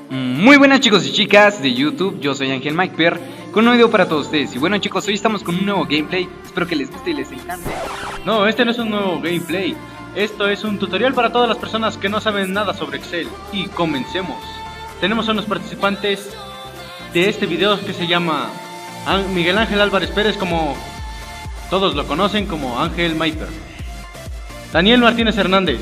Muy buenas chicos y chicas de YouTube, yo soy Ángel Mike con un video para todos ustedes. Y bueno chicos, hoy estamos con un nuevo gameplay, espero que les guste y les encante. No, este no es un nuevo gameplay, esto es un tutorial para todas las personas que no saben nada sobre Excel. Y comencemos. Tenemos a unos participantes de este video que se llama Miguel Ángel Álvarez Pérez, como todos lo conocen como Ángel Mike, Daniel Martínez Hernández,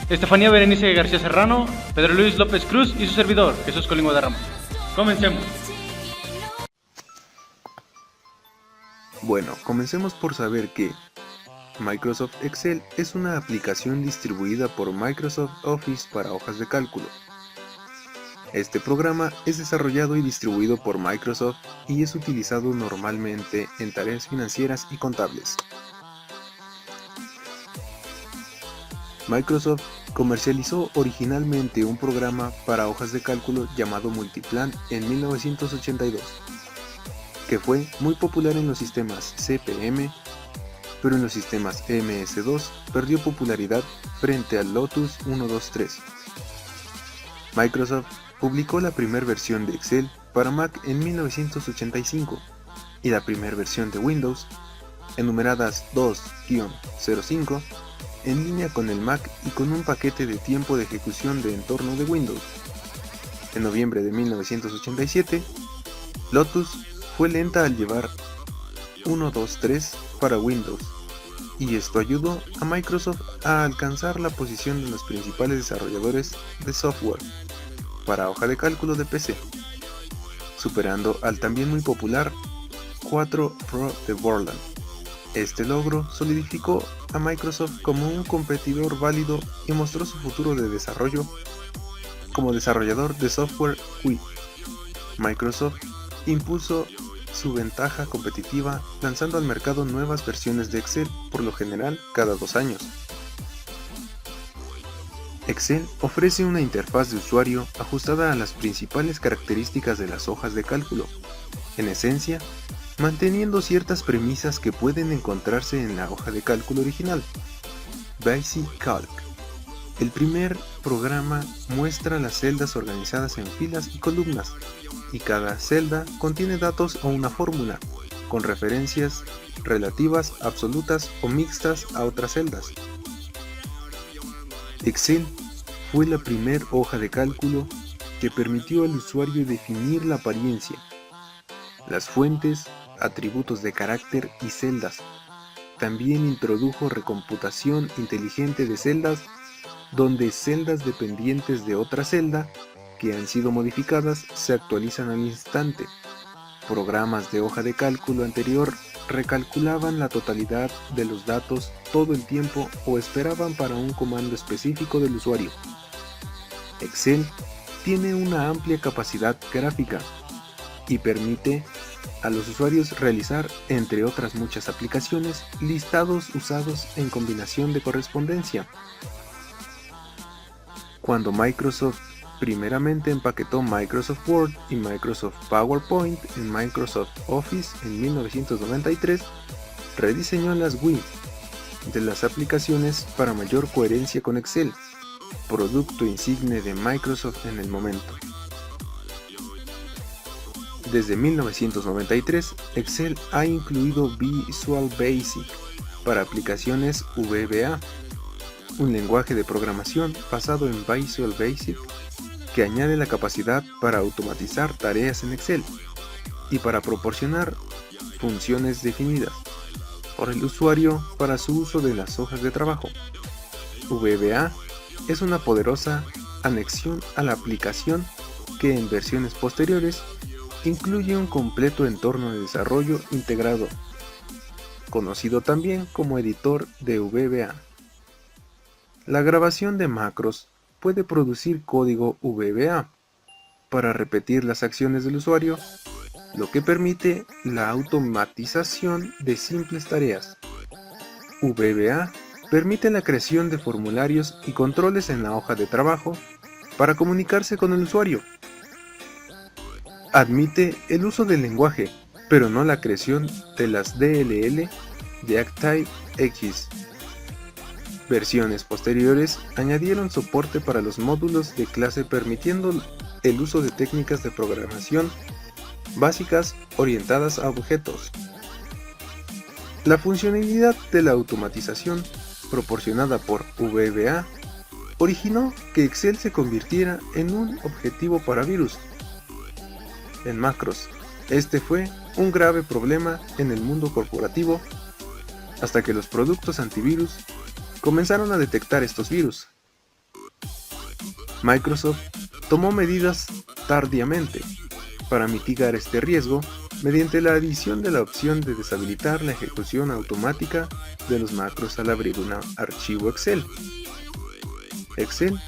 Estefanía Berenice García Serrano, Pedro Luis López Cruz y su servidor, Jesús Colín Guadarrama. Comencemos. Bueno, comencemos por saber que Microsoft Excel es una aplicación distribuida por Microsoft Office para hojas de cálculo. Este programa es desarrollado y distribuido por Microsoft y es utilizado normalmente en tareas financieras y contables. Microsoft comercializó originalmente un programa para hojas de cálculo llamado Multiplan en 1982, que fue muy popular en los sistemas CP/M, pero en los sistemas MS2 perdió popularidad frente al Lotus 123. Microsoft publicó la primera versión de Excel para Mac en 1985 y la primera versión de Windows, enumeradas 2-05, en línea con el Mac y con un paquete de tiempo de ejecución de entorno de Windows. En noviembre de 1987, Lotus fue lenta al llevar 1.2.3 para Windows, y esto ayudó a Microsoft a alcanzar la posición de los principales desarrolladores de software para hoja de cálculo de PC, superando al también muy popular 4 Pro de Borland. Este logro solidificó a Microsoft como un competidor válido y mostró su futuro de desarrollo como desarrollador de software Wii. Microsoft impuso su ventaja competitiva lanzando al mercado nuevas versiones de Excel, por lo general cada 2 años. Excel ofrece una interfaz de usuario ajustada a las principales características de las hojas de cálculo, en esencia, manteniendo ciertas premisas que pueden encontrarse en la hoja de cálculo original. Basic Calc. El primer programa muestra las celdas organizadas en filas y columnas, y cada celda contiene datos o una fórmula, con referencias relativas, absolutas o mixtas a otras celdas. Excel fue la primera hoja de cálculo que permitió al usuario definir la apariencia, las fuentes, atributos de carácter y celdas. También introdujo recomputación inteligente de celdas, donde celdas dependientes de otra celda que han sido modificadas se actualizan al instante. Programas de hoja de cálculo anterior recalculaban la totalidad de los datos todo el tiempo o esperaban para un comando específico del usuario. Excel tiene una amplia capacidad gráfica y permite a los usuarios realizar, entre otras muchas aplicaciones, listados usados en combinación de correspondencia. Cuando Microsoft primeramente empaquetó Microsoft Word y Microsoft PowerPoint en Microsoft Office en 1993, rediseñó las Wii de las aplicaciones para mayor coherencia con Excel, producto insigne de Microsoft en el momento. Desde 1993, Excel ha incluido Visual Basic para aplicaciones VBA, un lenguaje de programación basado en Visual Basic que añade la capacidad para automatizar tareas en Excel y para proporcionar funciones definidas por el usuario para su uso de las hojas de trabajo. VBA es una poderosa anexión a la aplicación que en versiones posteriores incluye un completo entorno de desarrollo integrado, conocido también como editor de VBA. La grabación de macros puede producir código VBA para repetir las acciones del usuario, lo que permite la automatización de simples tareas. VBA permite la creación de formularios y controles en la hoja de trabajo para comunicarse con el usuario. Admite el uso del lenguaje, pero no la creación de las DLL de Active X. Versiones posteriores añadieron soporte para los módulos de clase, permitiendo el uso de técnicas de programación básicas orientadas a objetos. La funcionalidad de la automatización proporcionada por VBA originó que Excel se convirtiera en un objetivo para virus en macros. Este fue un grave problema en el mundo corporativo hasta que los productos antivirus comenzaron a detectar estos virus. Microsoft tomó medidas tardíamente para mitigar este riesgo mediante la adición de la opción de deshabilitar la ejecución automática de los macros al abrir un archivo Excel. Excel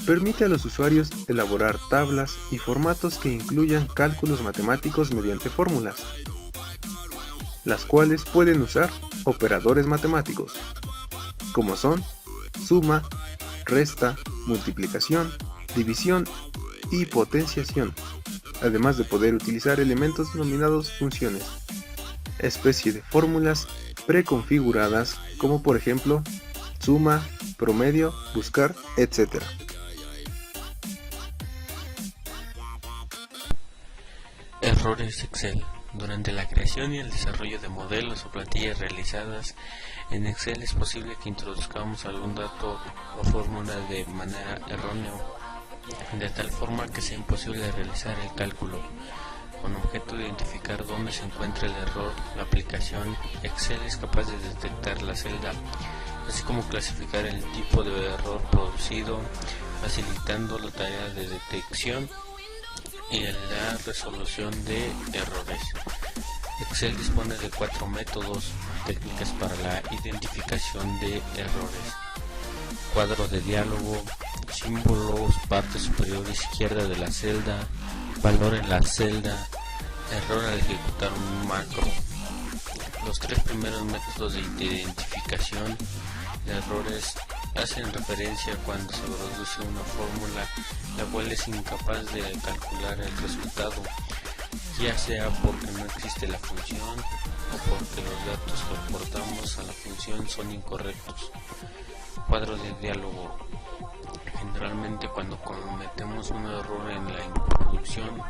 permite a los usuarios elaborar tablas y formatos que incluyan cálculos matemáticos mediante fórmulas, las cuales pueden usar operadores matemáticos, como son suma, resta, multiplicación, división y potenciación, además de poder utilizar elementos denominados funciones, especie de fórmulas preconfiguradas como por ejemplo suma, promedio, buscar, etc. Errores Excel. Durante la creación y el desarrollo de modelos o plantillas realizadas en Excel es posible que introduzcamos algún dato o fórmula de manera errónea, de tal forma que sea imposible realizar el cálculo. Con objeto de identificar dónde se encuentra el error, la aplicación Excel es capaz de detectar la celda, así como clasificar el tipo de error producido, facilitando la tarea de detección y la resolución de errores. Excel dispone de 4 métodos técnicas para la identificación de errores: cuadro de diálogo, símbolos, parte superior izquierda de la celda, valor en la celda, error al ejecutar un macro. Los 3 primeros métodos de identificación de errores hacen referencia cuando se produce una fórmula la cual es incapaz de calcular el resultado, ya sea porque no existe la función o porque los datos que aportamos a la función son incorrectos. Cuadro de diálogo. Generalmente cuando cometemos un error en la introducción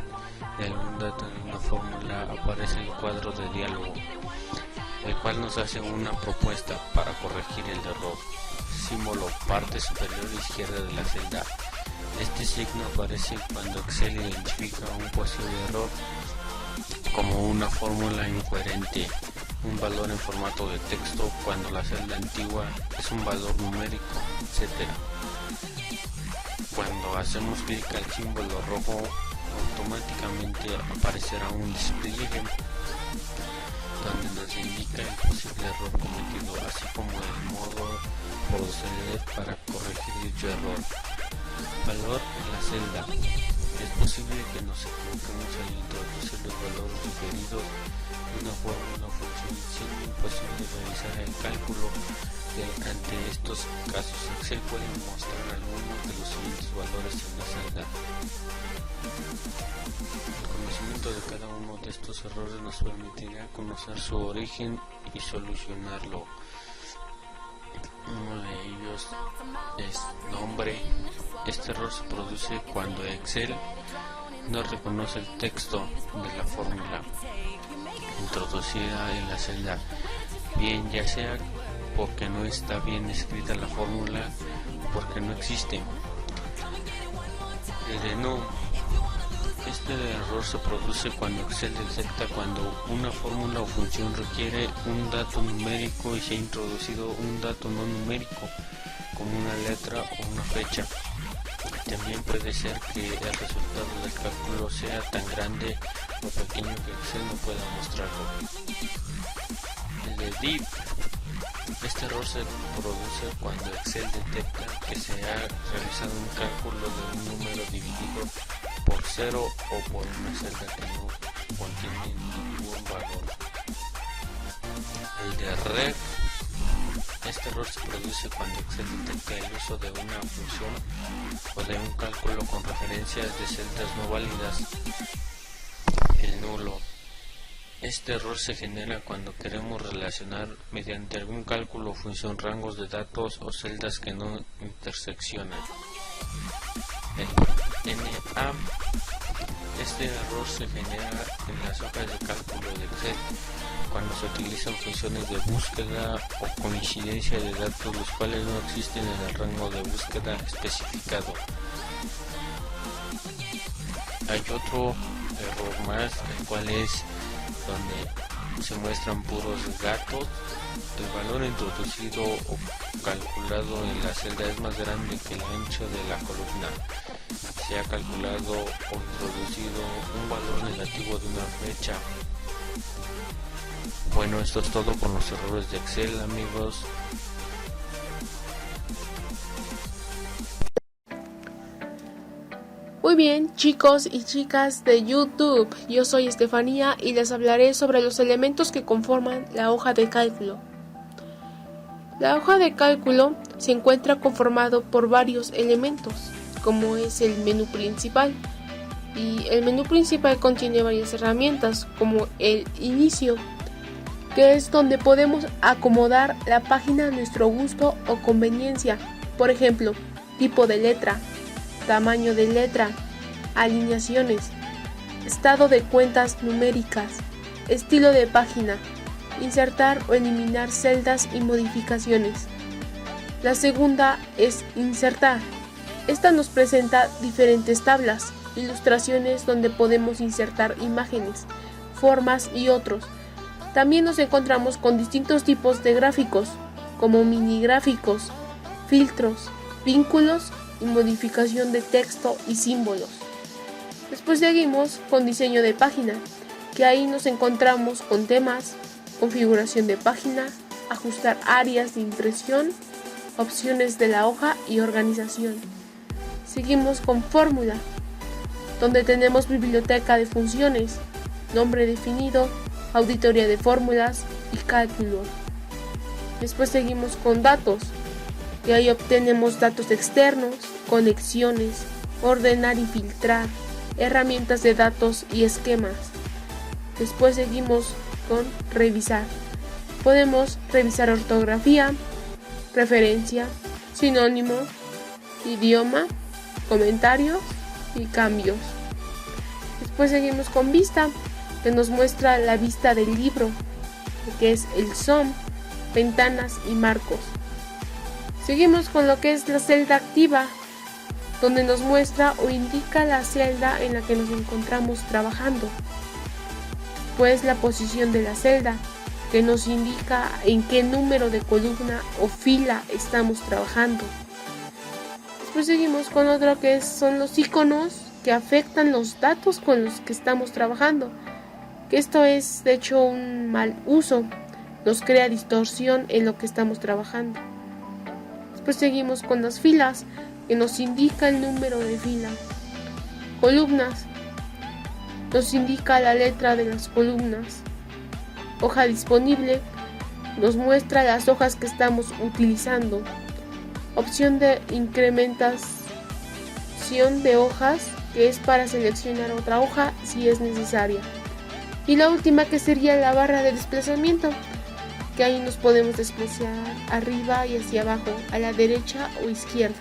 de algún dato en una fórmula, aparece el cuadro de diálogo, el cual nos hace una propuesta para corregir el error. Símbolo, parte superior izquierda de la celda. Este signo aparece cuando Excel identifica un posible error, como una fórmula incoherente, un valor en formato de texto cuando la celda antigua es un valor numérico, etc. Cuando hacemos clic al símbolo rojo, automáticamente aparecerá un despliegue donde nos indica el posible error cometido, así como el modo proceder para corregir dicho error. Valor en la celda. Es posible que nos equivoquemos al introducir los valores referidos de una fórmula o función, siendo imposible realizar el cálculo. Ante estos casos, Excel puede mostrar algunos de los siguientes valores en la celda. El conocimiento de cada uno de estos errores nos permitirá conocer su origen y solucionarlo. Uno de ellos es nombre. Este error se produce cuando Excel no reconoce el texto de la fórmula introducida en la celda, bien ya sea porque no está bien escrita la fórmula o porque no existe. El de no. Este error se produce cuando Excel detecta cuando una fórmula o función requiere un dato numérico y se ha introducido un dato no numérico, como una letra o una fecha. También puede ser que el resultado del cálculo sea tan grande o pequeño que Excel no pueda mostrarlo. El de div. Este error se produce cuando Excel detecta que se ha realizado un cálculo de un número dividido por 0 o por una celda que no contiene ningún valor. El de ref. Este error se produce cuando Excel detecta el uso de una función o de un cálculo con referencias de celdas no válidas. El nulo. Este error se genera cuando queremos relacionar mediante algún cálculo o función rangos de datos o celdas que no interseccionan. En NA, este error se genera en las hojas de cálculo de Excel cuando se utilizan funciones de búsqueda o coincidencia de datos los cuales no existen en el rango de búsqueda especificado. Hay otro error más, el cual es donde se muestran puros gatos. El valor introducido o calculado en la celda es más grande que el ancho de la columna. Se ha calculado o introducido un valor negativo de una fecha. Bueno, esto es todo con los errores de Excel, amigos. Muy bien, chicos y chicas de YouTube, yo soy Estefanía y les hablaré sobre los elementos que conforman la hoja de cálculo. La hoja de cálculo se encuentra conformado por varios elementos, como es el menú principal. Y el menú principal contiene varias herramientas, como el inicio, que es donde podemos acomodar la página a nuestro gusto o conveniencia. Por ejemplo, tipo de letra, tamaño de letra, alineaciones, estado de cuentas numéricas, estilo de página, insertar o eliminar celdas y modificaciones. La segunda es insertar. Esta nos presenta diferentes tablas, ilustraciones donde podemos insertar imágenes, formas y otros. También nos encontramos con distintos tipos de gráficos, como mini gráficos, filtros, vínculos y modificación de texto y símbolos. Después seguimos con diseño de página, que ahí nos encontramos con temas, configuración de página, ajustar áreas de impresión, opciones de la hoja y organización. Seguimos con fórmula, donde tenemos biblioteca de funciones, nombre definido, auditoría de fórmulas y cálculo. Después seguimos con datos, y ahí obtenemos datos externos, conexiones, ordenar y filtrar, herramientas de datos y esquemas. Después seguimos con revisar. Podemos revisar ortografía, referencia, sinónimo, idioma, comentarios y cambios. Después seguimos con vista, que nos muestra la vista del libro, que es el zoom, ventanas y marcos. Seguimos con lo que es la celda activa, donde nos muestra o indica la celda en la que nos encontramos trabajando. Pues la posición de la celda, que nos indica en qué número de columna o fila estamos trabajando. Después seguimos con otro que son los iconos que afectan los datos con los que estamos trabajando. Que esto es de hecho un mal uso, nos crea distorsión en lo que estamos trabajando. Después seguimos con las filas, que nos indica el número de fila. Columnas, nos indica la letra de las columnas. Hoja disponible, nos muestra las hojas que estamos utilizando. Opción de incrementación de hojas, que es para seleccionar otra hoja si es necesaria. Y la última, que sería la barra de desplazamiento, que ahí nos podemos desplazar arriba y hacia abajo, a la derecha o izquierda.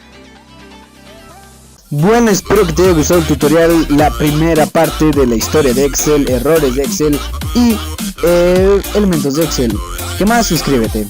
Bueno, espero que te haya gustado el tutorial, la primera parte de la historia de Excel, errores de Excel y elementos de Excel. ¿Qué más? Suscríbete.